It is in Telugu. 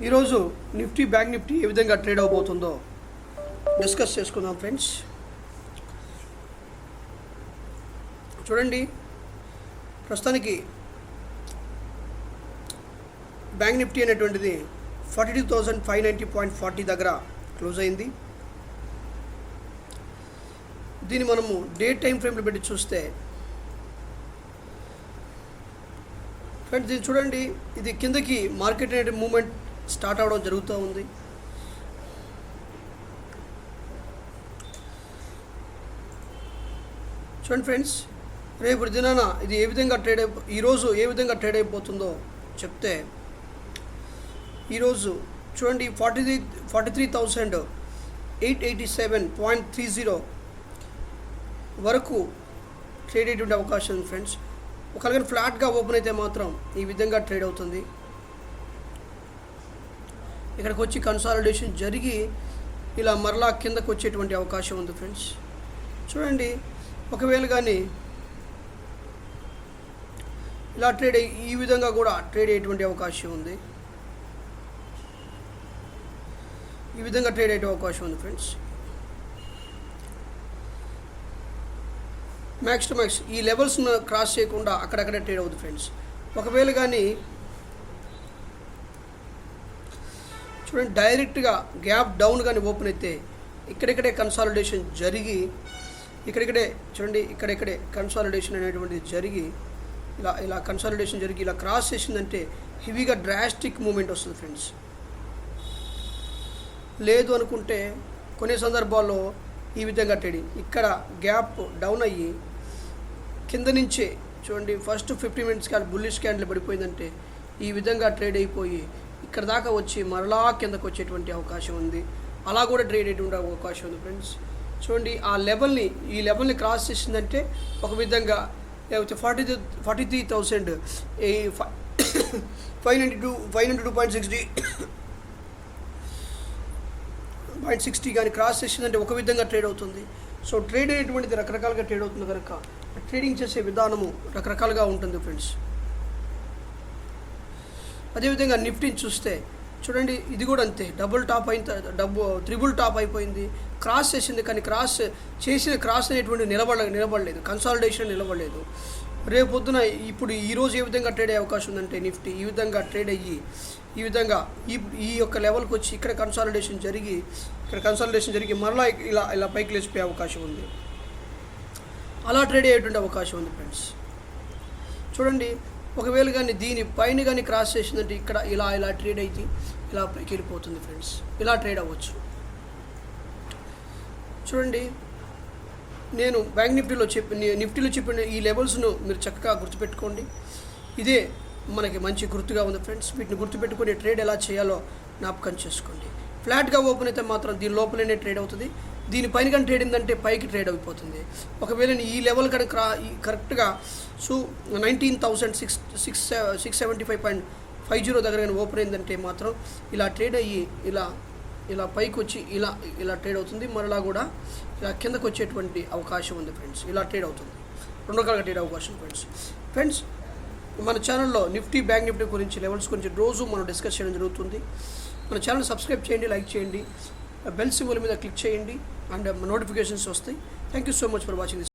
ఈరోజు నిఫ్టీ బ్యాంక్ నిఫ్టీ ఏ విధంగా ట్రేడ్ అవబోతుందో డిస్కస్ చేసుకుందాం ఫ్రెండ్స్. చూడండి, ప్రస్తుతానికి బ్యాంక్ నిఫ్టీ అనేటువంటిది 42,590.40 దగ్గర క్లోజ్ అయింది. దీన్ని మనము డే టైం ఫ్రేమ్లో పెట్టి చూస్తే ఫ్రెండ్స్, దీన్ని చూడండి, ఇది కిందకి మార్కెట్ అనే మూమెంట్ స్టార్ట్ అవ్వడం జరుగుతూ ఉంది. చూడండి ఫ్రెండ్స్, రేపు దినాన ఇది ఏ విధంగా ఈరోజు ఏ విధంగా ట్రేడ్ అయిపోతుందో చెప్తే, ఈరోజు చూడండి 43,887.30 వరకు ట్రేడ్ అయ్యేటువంటి అవకాశం ఉంది ఫ్రెండ్స్. ఒకవేళ ఫ్లాట్గా ఓపెన్ అయితే మాత్రం ఈ విధంగా ట్రేడ్ అవుతుంది. ఇక్కడికి వచ్చి కన్సాలిడేషన్ జరిగి ఇలా మరలా కిందకు వచ్చేటువంటి అవకాశం ఉంది ఫ్రెండ్స్. చూడండి, ఒకవేళ కానీ ఇలా ఈ విధంగా కూడా ట్రేడ్ అయ్యేటువంటి అవకాశం ఉంది. ఈ విధంగా ట్రేడ్ అయ్యే అవకాశం ఉంది ఫ్రెండ్స్. మ్యాక్స్ టు మ్యాక్స్ ఈ లెవెల్స్ను క్రాస్ చేయకుండా అక్కడక్కడే ట్రేడ్ అవుతుంది ఫ్రెండ్స్. ఒకవేళ కానీ చూడండి, డైరెక్ట్గా గ్యాప్ డౌన్ కానీ ఓపెన్ అయితే ఇక్కడిక్కడే కన్సాలిడేషన్ జరిగి ఇక్కడిక్కడే కన్సాలిడేషన్ అనేటువంటిది జరిగి ఇలా కన్సాలిడేషన్ జరిగి ఇలా క్రాస్ చేసిందంటే హెవీగా డ్రాస్టిక్ మూమెంట్ వస్తుంది ఫ్రెండ్స్. లేదు అనుకుంటే కొన్ని సందర్భాల్లో ఈ విధంగా ట్రేడింగ్ ఇక్కడ గ్యాప్ డౌన్ అయ్యి కింద నుంచే చూడండి ఫస్ట్ 50 మినిట్స్ బుల్లిష్ క్యాండిల్ పడిపోయిందంటే ఈ విధంగా ట్రేడ్ అయిపోయి ఇక్కడ దాకా వచ్చి మరలా కిందకు వచ్చేటువంటి అవకాశం ఉంది. అలా కూడా ట్రేడ్ అయ్యేటువంటి అవకాశం ఉంది ఫ్రెండ్స్. చూడండి, ఈ లెవెల్ని క్రాస్ చేసిందంటే ఒక విధంగా లేకపోతే 43,592.60 కానీ క్రాస్ చేసిందంటే ఒక విధంగా ట్రేడ్ అవుతుంది. సో ట్రేడ్ అనేటువంటిది రకరకాలుగా ట్రేడ్ అవుతుంది కనుక ట్రేడింగ్ చేసే విధానము రకరకాలుగా ఉంటుంది ఫ్రెండ్స్. అదేవిధంగా నిఫ్టీని చూస్తే చూడండి, ఇది కూడా అంతే, త్రిబుల్ టాప్ అయిపోయింది, క్రాస్ చేసింది. కానీ క్రాస్ అనేటువంటి నిలబడలేదు, కన్సాలిడేషన్ నిలబడలేదు. రేపు పొద్దున ఇప్పుడు ఈరోజు ఏ విధంగా ట్రేడ్ అయ్యే అవకాశం ఉందంటే నిఫ్టీ ఈ విధంగా ట్రేడ్ అయ్యి ఈ విధంగా ఈ యొక్క లెవెల్కి వచ్చి ఇక్కడ కన్సాలిడేషన్ జరిగి మరలా ఇలా పైకి లేచిపోయే అవకాశం ఉంది. అలా ట్రేడ్ అయ్యేటువంటి అవకాశం ఉంది ఫ్రెండ్స్. చూడండి, ఒకవేళ కానీ దీని పైన కానీ క్రాస్ చేసిందంటే ఇక్కడ ఇలా ట్రేడ్ అయితే ఇలా పైకి వెళ్ళిపోతుంది ఫ్రెండ్స్. ఇలా ట్రేడ్ అవ్వచ్చు. చూడండి, నేను బ్యాంక్ నిఫ్టీలో చెప్పిన ఈ లెవెల్స్ను మీరు చక్కగా గుర్తుపెట్టుకోండి. ఇదే మనకి మంచి గుర్తుగా ఉంది ఫ్రెండ్స్. వీటిని గుర్తుపెట్టుకొని ట్రేడ్ ఎలా చేయాలో జ్ఞాపకం చేసుకోండి. ఫ్లాట్గా ఓపెన్ అయితే మాత్రం దీని లోపలనే ట్రేడ్ అవుతుంది. దీనిపైన కానీ ట్రేడ్ అయిందంటే పైకి ట్రేడ్ అయిపోతుంది. ఒకవేళ ఈ లెవెల్ కానీ కరెక్ట్గా 19,675.50 దగ్గర కానీ ఓపెన్ అయిందంటే మాత్రం ఇలా ట్రేడ్ అయ్యి ఇలా పైకి వచ్చి ఇలా ట్రేడ్ అవుతుంది. మరలా కూడా ఇలా కిందకు వచ్చేటువంటి అవకాశం ఉంది ఫ్రెండ్స్. ఇలా ట్రేడ్ అవుతుంది. రెండు రకాలుగా ట్రేడ్ అవకాశం ఫ్రెండ్స్. మన ఛానల్లో నిఫ్టీ బ్యాంక్ నిఫ్టీ గురించి లెవెల్స్ గురించి రోజు మనం డిస్కస్ చేయడం జరుగుతుంది. మన ఛానల్ సబ్స్క్రైబ్ చేయండి, లైక్ చేయండి, బెల్ సింబల్ మీద క్లిక్ చేయండి అండ్ నోటిఫికేషన్స్ వస్తాయి. Thank you so much for watching this.